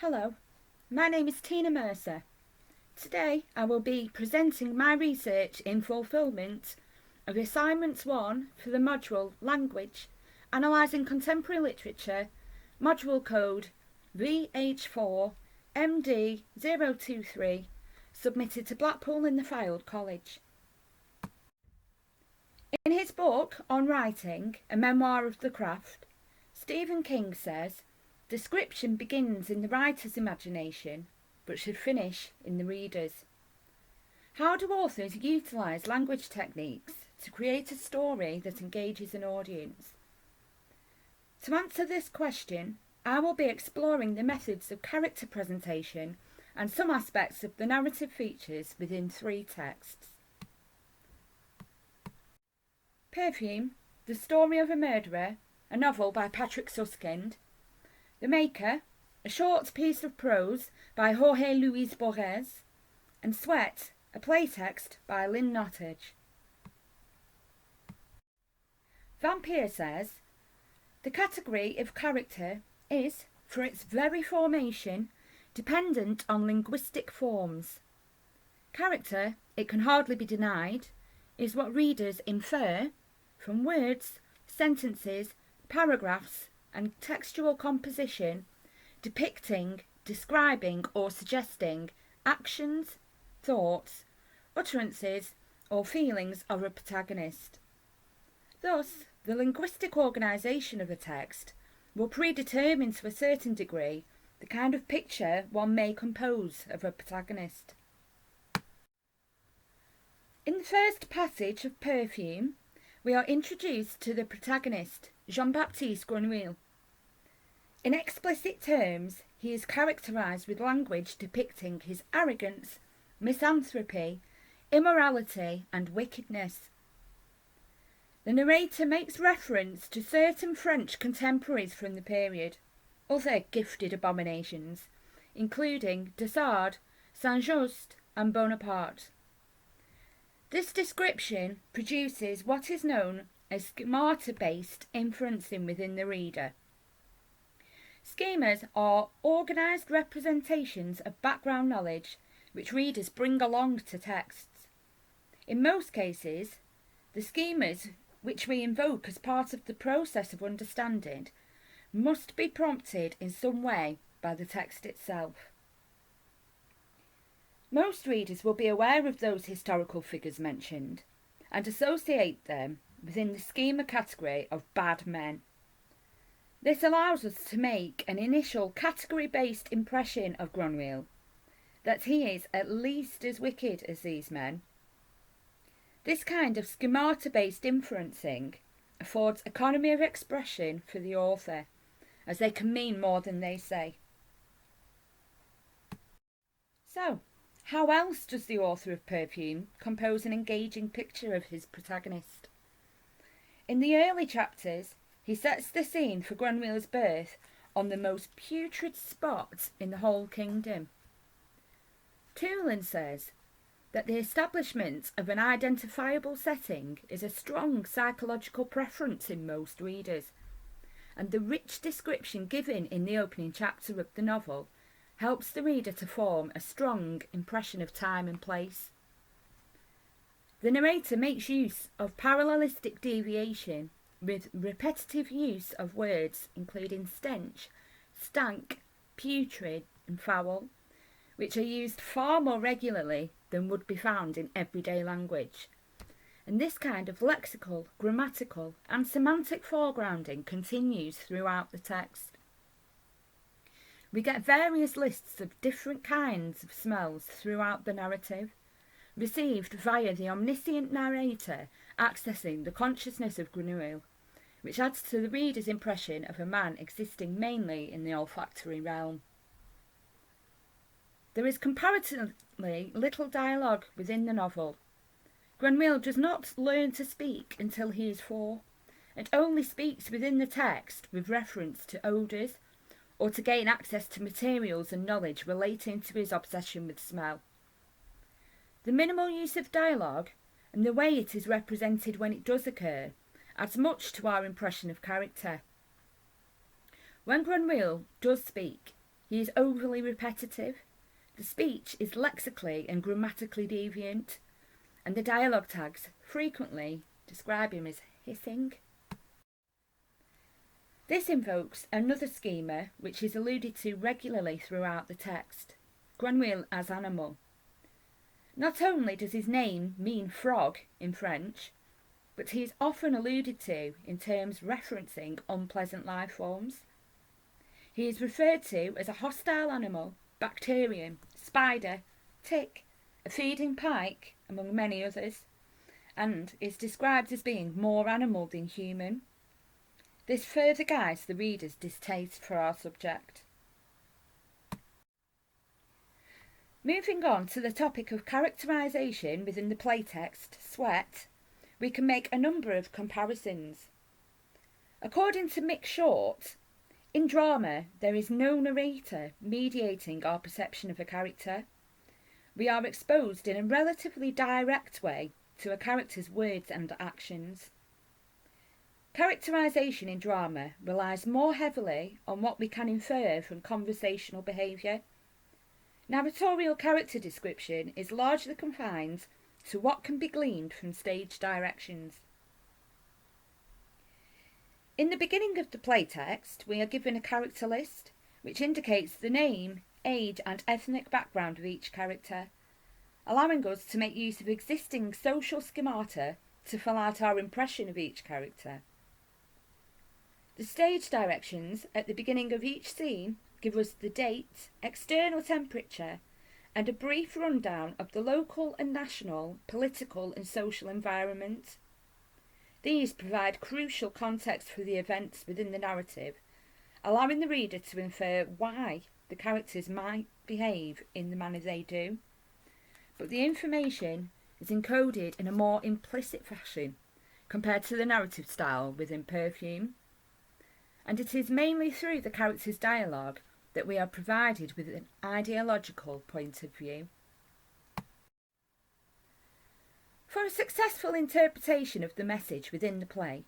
Hello, my name is Tina Mercer. Today I will be presenting my research in fulfilment of Assignment 1 for the module Language, Analysing Contemporary Literature, module code VH4 MD023, submitted to Blackpool in the Fylde College. In his book on writing, A Memoir of the Craft, Stephen King says, description begins in the writer's imagination, but should finish in the reader's. How do authors utilise language techniques to create a story that engages an audience? To answer this question, I will be exploring the methods of character presentation and some aspects of the narrative features within 3 texts. Perfume, The Story of a Murderer, a novel by Patrick Suskind. The Maker, a short piece of prose by Jorge Luis Borges. And Sweat, a playtext by Lynn Nottage. Vampire says, the category of character is, for its very formation, dependent on linguistic forms. Character, it can hardly be denied, is what readers infer from words, sentences, paragraphs, and textual composition depicting, describing or suggesting actions, thoughts, utterances or feelings of a protagonist. Thus, the linguistic organisation of a text will predetermine to a certain degree the kind of picture one may compose of a protagonist. In the first passage of Perfume, we are introduced to the protagonist, Jean-Baptiste Grenouille. In explicit terms, he is characterised with language depicting his arrogance, misanthropy, immorality and wickedness. The narrator makes reference to certain French contemporaries from the period, other gifted abominations, including Desardes, Saint-Just and Bonaparte. This description produces what is known as schemata-based inferencing within the reader. Schemas are organised representations of background knowledge which readers bring along to texts. In most cases, the schemas which we invoke as part of the process of understanding must be prompted in some way by the text itself. Most readers will be aware of those historical figures mentioned and associate them within the schema category of bad men. This allows us to make an initial category-based impression of Grenouille, that he is at least as wicked as these men. This kind of schemata-based inferencing affords economy of expression for the author, as they can mean more than they say. So, how else does the author of Perfume compose an engaging picture of his protagonist? In the early chapters, he sets the scene for Grenouille's birth on the most putrid spot in the whole kingdom. Toulon says that the establishment of an identifiable setting is a strong psychological preference in most readers, and the rich description given in the opening chapter of the novel helps the reader to form a strong impression of time and place. The narrator makes use of parallelistic deviation with repetitive use of words including stench, stank, putrid and foul, which are used far more regularly than would be found in everyday language. And this kind of lexical, grammatical and semantic foregrounding continues throughout the text. We get various lists of different kinds of smells throughout the narrative, received via the omniscient narrator accessing the consciousness of Grenouille, which adds to the reader's impression of a man existing mainly in the olfactory realm. There is comparatively little dialogue within the novel. Grenouille does not learn to speak until he is 4, and only speaks within the text with reference to odours, or to gain access to materials and knowledge relating to his obsession with smell. The minimal use of dialogue, and the way it is represented when it does occur, adds much to our impression of character. When Grenouille does speak, He is overly repetitive. The speech is lexically and grammatically deviant, and the dialogue tags frequently describe him as hissing. This invokes another schema which is alluded to regularly throughout the text, Grenouille as animal. Not only does his name mean frog in French, but he is often alluded to in terms referencing unpleasant life forms. He is referred to as a hostile animal, bacterium, spider, tick, a feeding pike, among many others, and is described as being more animal than human. This further guides the reader's distaste for our subject. Moving on to the topic of characterisation within the playtext, Sweat, we can make a number of comparisons. According to Mick Short, in drama there is no narrator mediating our perception of a character. We are exposed in a relatively direct way to a character's words and actions. Characterisation in drama relies more heavily on what we can infer from conversational behaviour. Narratorial character description is largely confined to what can be gleaned from stage directions. In the beginning of the playtext, we are given a character list, which indicates the name, age and ethnic background of each character, allowing us to make use of existing social schemata to fill out our impression of each character. The stage directions at the beginning of each scene give us the date, external temperature, and a brief rundown of the local and national, political and social environment. These provide crucial context for the events within the narrative, allowing the reader to infer why the characters might behave in the manner they do. But the information is encoded in a more implicit fashion compared to the narrative style within Perfume, and it is mainly through the characters' dialogue that we are provided with an ideological point of view. For a successful interpretation of the message within the play,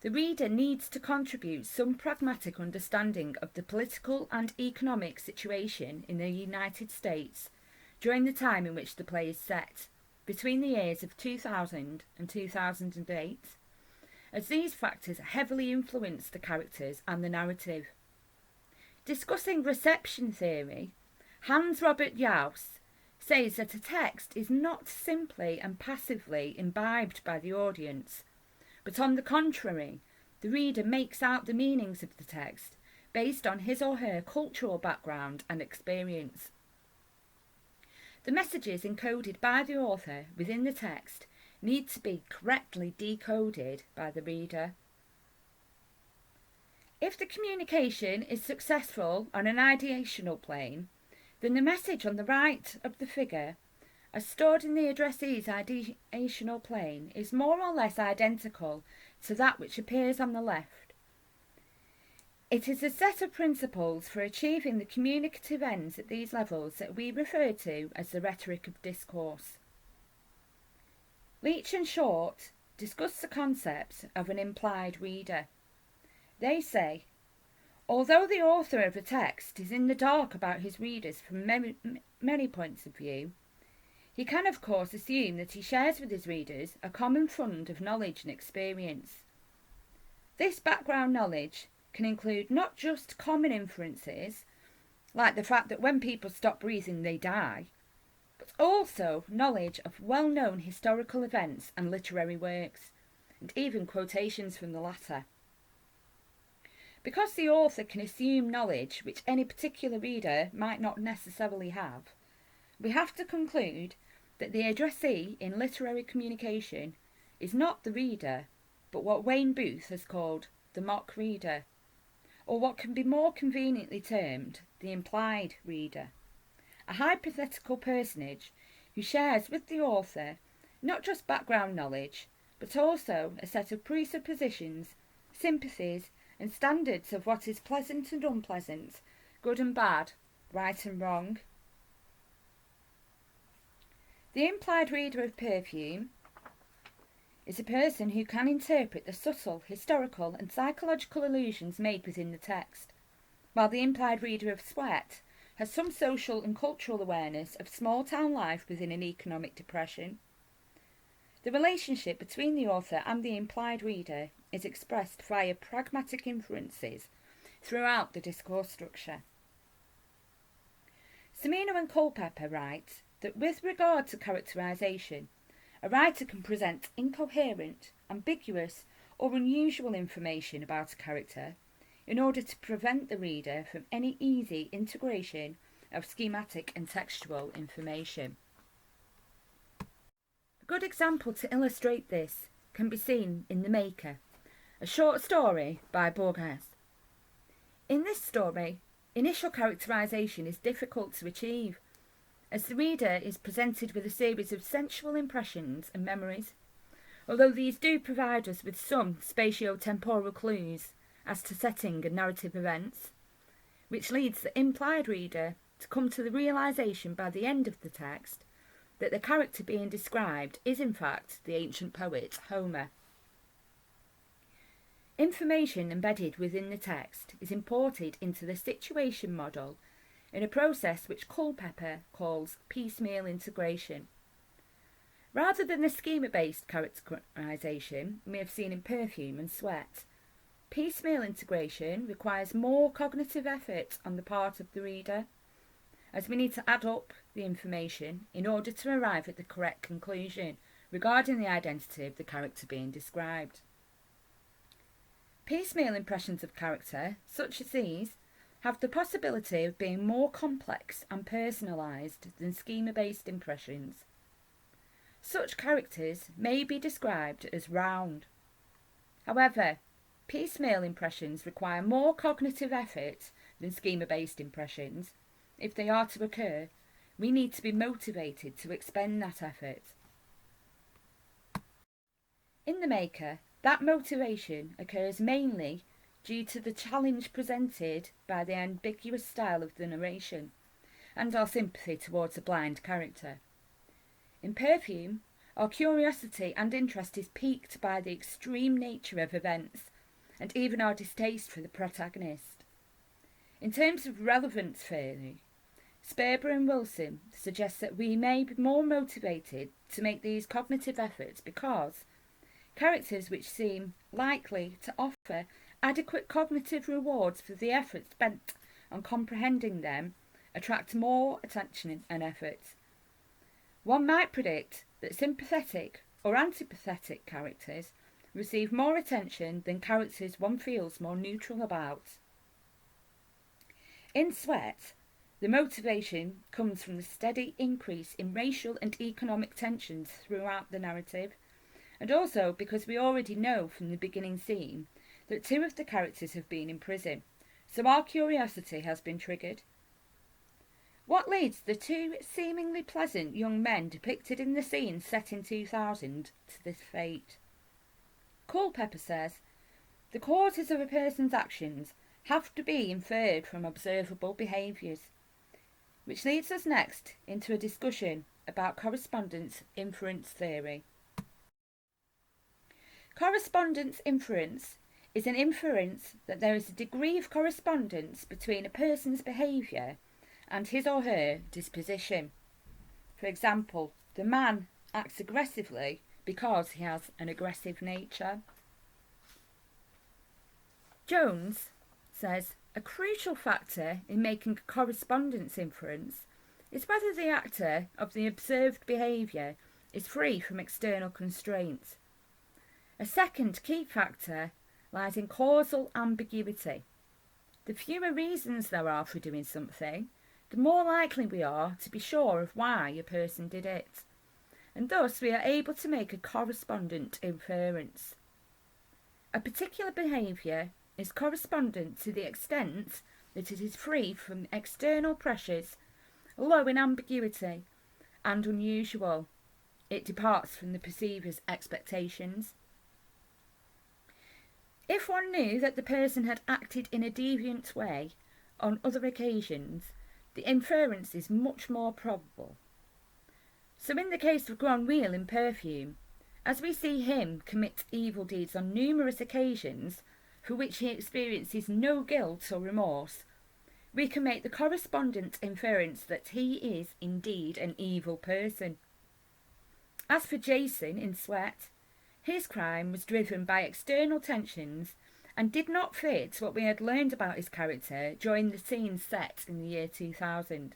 the reader needs to contribute some pragmatic understanding of the political and economic situation in the United States during the time in which the play is set, between the years of 2000 and 2008, as these factors heavily influence the characters and the narrative. Discussing reception theory, Hans Robert Jauss says that a text is not simply and passively imbibed by the audience, but on the contrary, the reader makes out the meanings of the text based on his or her cultural background and experience. The messages encoded by the author within the text need to be correctly decoded by the reader. If the communication is successful on an ideational plane, then the message on the right of the figure, as stored in the addressee's ideational plane, is more or less identical to that which appears on the left. It is a set of principles for achieving the communicative ends at these levels that we refer to as the rhetoric of discourse. Leach and Short discuss the concept of an implied reader. They say, although the author of a text is in the dark about his readers from many points of view, he can of course assume that he shares with his readers a common fund of knowledge and experience. This background knowledge can include not just common inferences, like the fact that when people stop breathing they die, but also knowledge of well-known historical events and literary works, and even quotations from the latter. Because the author can assume knowledge which any particular reader might not necessarily have, we have to conclude that the addressee in literary communication is not the reader, but what Wayne Booth has called the mock reader, or what can be more conveniently termed the implied reader, a hypothetical personage who shares with the author not just background knowledge, but also a set of presuppositions, sympathies, and standards of what is pleasant and unpleasant, good and bad, right and wrong. The implied reader of Perfume is a person who can interpret the subtle historical and psychological allusions made within the text, while the implied reader of Sweat has some social and cultural awareness of small-town life within an economic depression. The relationship between the author and the implied reader is expressed via pragmatic inferences throughout the discourse structure. Cimino and Culpeper write that with regard to characterisation, a writer can present incoherent, ambiguous, or unusual information about a character in order to prevent the reader from any easy integration of schematic and textual information. A good example to illustrate this can be seen in The Maker, a short story by Borges. In this story, initial characterisation is difficult to achieve, as the reader is presented with a series of sensual impressions and memories, although these do provide us with some spatio-temporal clues as to setting and narrative events, which leads the implied reader to come to the realisation by the end of the text that the character being described is in fact the ancient poet Homer. Information embedded within the text is imported into the situation model in a process which Culpeper calls piecemeal integration. Rather than the schema-based characterisation we have seen in Perfume and Sweat, piecemeal integration requires more cognitive effort on the part of the reader, as we need to add up the information in order to arrive at the correct conclusion regarding the identity of the character being described. Piecemeal impressions of character, such as these, have the possibility of being more complex and personalised than schema-based impressions. Such characters may be described as round. However, piecemeal impressions require more cognitive effort than schema-based impressions. If they are to occur, we need to be motivated to expend that effort. In The Maker, that motivation occurs mainly due to the challenge presented by the ambiguous style of the narration and our sympathy towards a blind character. In Perfume, our curiosity and interest is piqued by the extreme nature of events and even our distaste for the protagonist. In terms of relevance theory, Sperber and Wilson suggest that we may be more motivated to make these cognitive efforts because characters which seem likely to offer adequate cognitive rewards for the effort spent on comprehending them attract more attention and effort. One might predict that sympathetic or antipathetic characters receive more attention than characters one feels more neutral about. In Sweat, the motivation comes from the steady increase in racial and economic tensions throughout the narrative, and also because we already know from the beginning scene that two of the characters have been in prison, so our curiosity has been triggered. What leads the two seemingly pleasant young men depicted in the scene set in 2000 to this fate? Culpeper says, the causes of a person's actions have to be inferred from observable behaviours, which leads us next into a discussion about correspondence inference theory. Correspondence inference is an inference that there is a degree of correspondence between a person's behaviour and his or her disposition. For example, the man acts aggressively because he has an aggressive nature. Jones says a crucial factor in making a correspondence inference is whether the actor of the observed behaviour is free from external constraints. A second key factor lies in causal ambiguity. The fewer reasons there are for doing something, the more likely we are to be sure of why a person did it, and thus we are able to make a correspondent inference. A particular behaviour is correspondent to the extent that it is free from external pressures, low in ambiguity, and unusual. It departs from the perceiver's expectations. If one knew that the person had acted in a deviant way on other occasions, the inference is much more probable. So in the case of Granville in Perfume, as we see him commit evil deeds on numerous occasions for which he experiences no guilt or remorse, we can make the correspondent inference that he is indeed an evil person. As for Jason in Sweat, his crime was driven by external tensions and did not fit what we had learned about his character during the scenes set in the year 2000.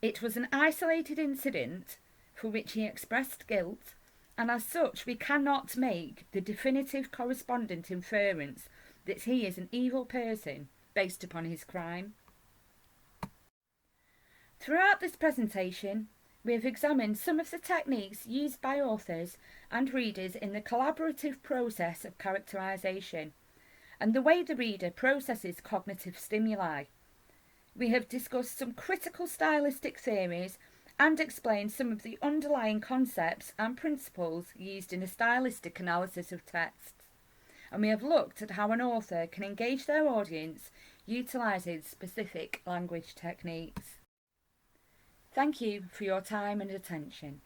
It was an isolated incident for which he expressed guilt, and as such we cannot make the definitive correspondent inference that he is an evil person based upon his crime. Throughout this presentation, we have examined some of the techniques used by authors and readers in the collaborative process of characterisation, and the way the reader processes cognitive stimuli. We have discussed some critical stylistic theories and explained some of the underlying concepts and principles used in a stylistic analysis of texts. And we have looked at how an author can engage their audience utilising specific language techniques. Thank you for your time and attention.